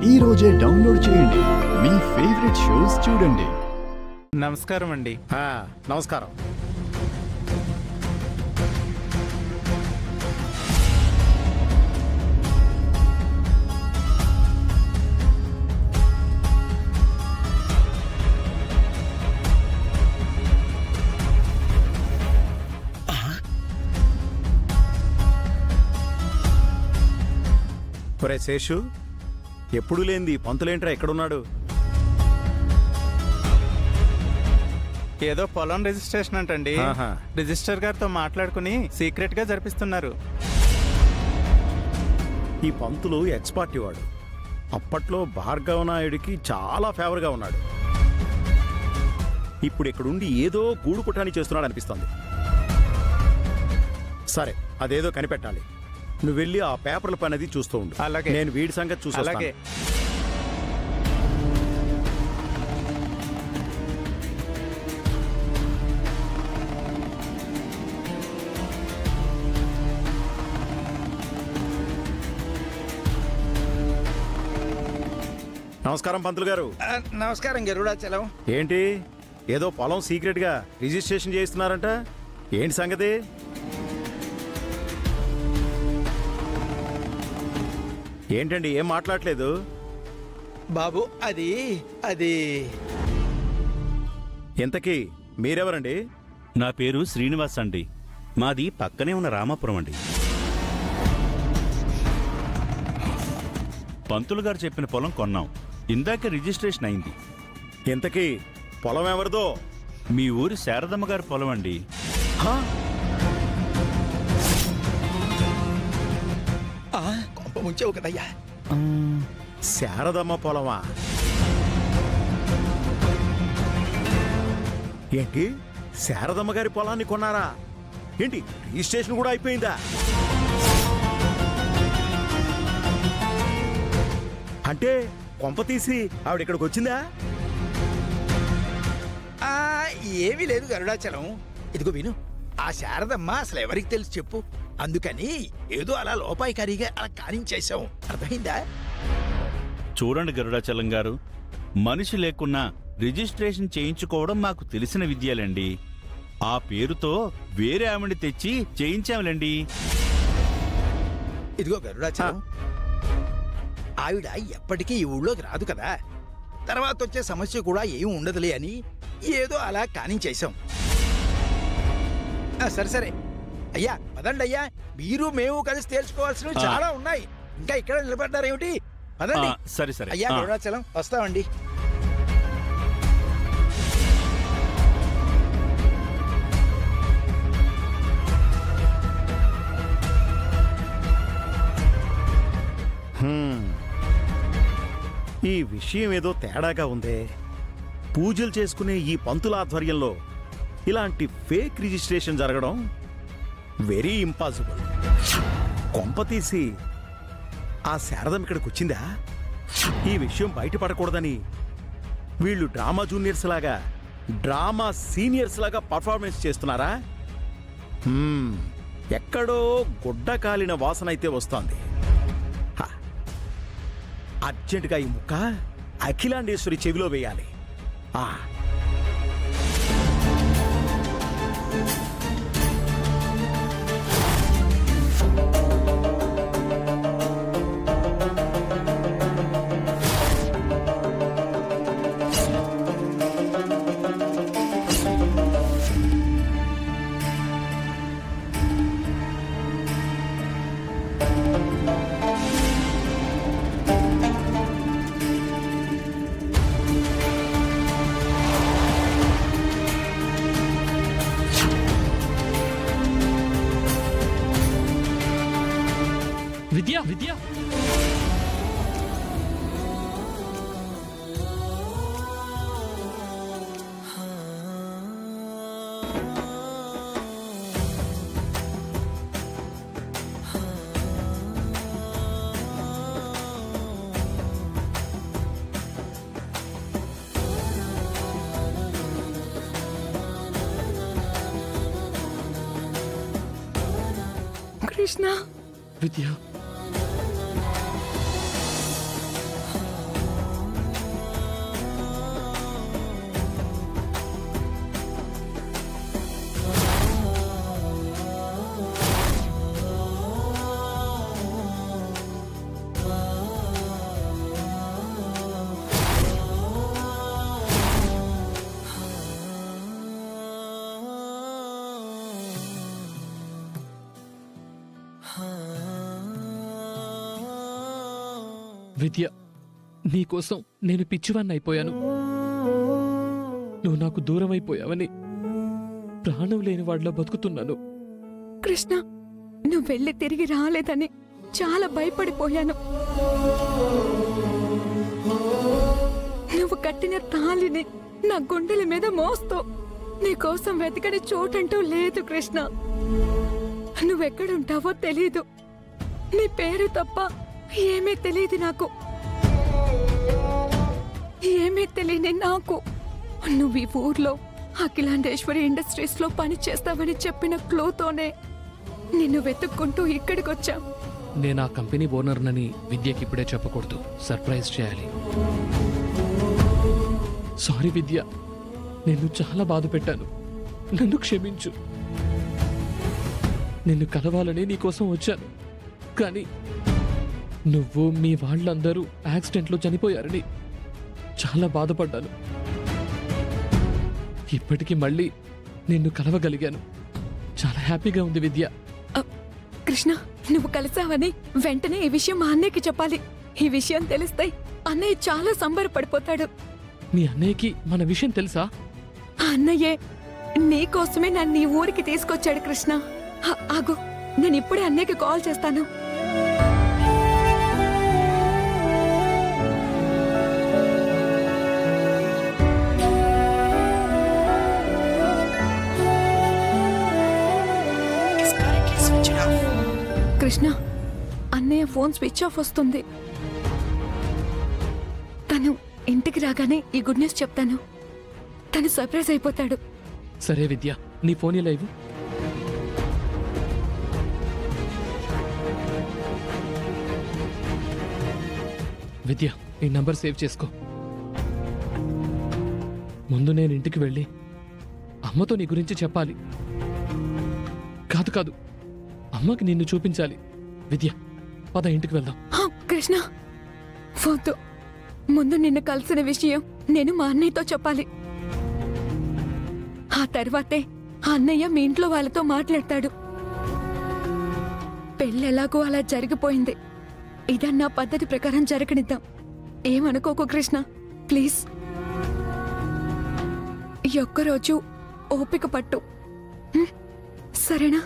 ఈ రోజే డౌన్లోడ్ చేయండి, మీ ఫేవరెట్ షోస్ చూడండి. నమస్కారం అండి. నమస్కారం. ఒరే శేషు, ఎప్పుడు లేంది పంతులేంట్రా ఎక్కడున్నాడు? ఏదో పొలం రిజిస్ట్రేషన్ అంటండి. రిజిస్టర్ గారితో మాట్లాడుకుని సీక్రెట్ గా జరిపిస్తున్నారు. ఈ పంతులు ఎక్స్పర్ట్ వాడు. అప్పట్లో భార్గవ నాయుడికి చాలా ఫేవర్గా ఉన్నాడు. ఇప్పుడు ఇక్కడుండి ఏదో గూడు పుటాని చేస్తున్నాడు అనిపిస్తుంది. సరే, అదేదో కనిపెట్టాలి. నువ్వు వెళ్ళి ఆ పేపర్ల పని అది చూస్తూ ఉండు. అలాగే. నేను వీడి సంగతి చూసి అలాగే. నమస్కారం పంతులు గారు. నమస్కారం గరుడాచలం. ఏంటి ఏదో పొలం సీక్రెట్ గా రిజిస్ట్రేషన్ చేస్తున్నారంట? ఏంటి సంగతి? ఏంటండి ఏం మాట్లాడలేదు? బాబు అది ఇంతకీ మీరెవరండి? నా పేరు శ్రీనివాస్ అండి. మాది పక్కనే ఉన్న రామాపురం అండి. పంతులు గారు చెప్పిన పొలం కొన్నాం. ఇందాక రిజిస్ట్రేషన్ అయింది. ఇంతకీ పొలం ఎవరిదో? మీ ఊరి శారదమ్మ గారి పొలం అండి. కొంప ముంచావు కదయ్యా. శారదమ్మ పొలమా? ఏంటి శారదమ్మ గారి పొలాన్ని కొన్నారా? ఏంటి రిజిస్ట్రేషన్ కూడా అయిపోయిందా? అంటే కొంప తీసి ఆవిడ ఇక్కడికి వచ్చిందా? ఏమీ లేదు గరుడాచలం. ఇదిగో విను, ఆ శారదమ్మ అసలు ఎవరికి తెలుసు చెప్పు. అందుకని ఏదో అలా లోపాయికారిగా అలా కానించేశాం. అర్థమైందా? చూడండి గరుడాచలం గారు, మనిషి లేకున్నా రిజిస్ట్రేషన్ చేయించుకోవడం మాకు తెలిసిన విద్యలండి. ఆ పేరుతో వేరే ఆవిడని తెచ్చి చేయించాములండి. ఇదిగో గరుడాచలం, ఆవిడ ఎప్పటికీ ఈ ఊళ్ళోకి రాదు కదా. తర్వాత వచ్చే సమస్య కూడా ఏమి ఉండదులే అని ఏదో అలా కానించేశాం. సరే సరే అయ్యా, పదండి అయ్యా. మీరు మేము కలిసి తేల్చుకోవాల్సినవి చాలా ఉన్నాయి. ఇంకా ఇక్కడ నిలబడ్డారేమిటి? పదండి. సరే సరే అయ్యా గరుడాచలం, వస్తామండి. ఈ విషయం ఏదో తేడాగా ఉందే. పూజలు చేసుకునే ఈ పంతుల ఆధ్వర్యంలో ఇలాంటి ఫేక్ రిజిస్ట్రేషన్ జరగడం వెరీ ఇంపాసిబుల్. కొంపతీసి ఆ శారదం ఇక్కడికి వచ్చిందా? ఈ విషయం బయటపడకూడదని వీళ్ళు డ్రామా జూనియర్స్ లాగా డ్రామా సీనియర్స్ లాగా పర్ఫార్మెన్స్ చేస్తున్నారా? ఎక్కడో గుడ్డ కాలిన వాసన అయితే వస్తోంది. అర్జెంటుగా ఈ ముక్క అఖిలాండేశ్వరి చెవిలో వేయాలి. విద్య విద్య కృష్ణ విద్య విద్య, నీకోసం నేను పిచ్చివాణ్ణి అయిపోయాను. నువ్వు నాకు దూరం అయిపోయావని ప్రాణం లేని వాడిలో బతుకుతున్నాను. కృష్ణ, నువ్వు వెళ్ళి తిరిగి రాలేదని చాలా భయపడిపోయాను. నువ్వు కట్టిన తాళిని నా గుండెల మీద మోస్తూ నీకోసం వెతకని చోటంటూ లేదు కృష్ణ. నువ్వెక్కడుంటావో తెలీదు. నీ పేరు తప్ప ఏమీ తెలియదు నాకు. ఏమీ తెలియని నాకు నువ్వు ఈ ఊర్లో అఖిలాండేశ్వరి ఇండస్ట్రీస్ లో పని చేస్తావని చెప్పిన క్లూతోనే నిన్ను వెతుక్కుంటూ ఇక్కడికొచ్చాం. నేను ఆ కంపెనీ ఓనర్నని విద్యకి ఇప్పుడే చెప్పకూడదు, సర్ప్రైజ్ చేయాలి. సారీ విద్య, నిన్ను చాలా బాధ పెట్టాను. నన్ను క్షమించు. నిన్ను కలవాలని నీకోసం వచ్చాను, కానీ నువ్వు మీ వాళ్ళందరూ యాక్సిడెంట్లో చనిపోయారని చాలా బాధపడ్డాను. ఇప్పటికి మళ్ళీ నిన్ను కలవగలిగాను. చాలా హ్యాపీగా ఉంది విద్య. కృష్ణ, నువ్వు కలిసావని వెంటనే ఈ విషయం మా అన్నయ్యకి చెప్పాలి. ఈ విషయం తెలిస్తే అన్నయ్య చాలా సంబరపడిపోతాడు. మీ అన్నయ్యకి మన విషయం తెలుసా? ఆ అన్నయ్యే నీకోసమే నన్ను ఈ ఊరికి తీసుకొచ్చాడు కృష్ణ. ఆగు, నేను ఇప్పుడే అన్నయ్యకి కాల్ చేస్తాను. కృష్ణ, అన్నయ్య ఫోన్ స్విచ్ ఆఫ్ వస్తుంది. తను ఇంటికి రాగానే ఈ గుడ్ న్యూస్ చెప్తాను. తను సర్ప్రైజ్ అయిపోతాడు. సరే విద్య, నీ ఫోన్ ఇలా ఇవ్వు. విద్య, ఈ నంబర్ సేవ్ చేసుకో. ముందు నేను ఇంటికి వెళ్ళి అమ్మతో నీ గురించి చెప్పాలి. కాదు కాదు, అమ్మకి నిన్ను చూపించాలి. విద్య, పద ఇంటికి వెళ్దాం. కృష్ణ వద్దు, ముందు నిన్ను కలిసిన విషయం నేను మా అన్నయ్యతో చెప్పాలి. ఆ తర్వాతే ఆ అన్నయ్య మీ ఇంట్లో వాళ్ళతో మాట్లాడతాడు. పెళ్ళెలాగో అలా జరిగిపోయింది. ఇదన్నా పద్ధతి ప్రకారం జరగనిద్దాం. ఏమనుకోకు కృష్ణ, ప్లీజ్. ఈ ఒక్కరోజు ఓపిక పట్టు, సరేనా?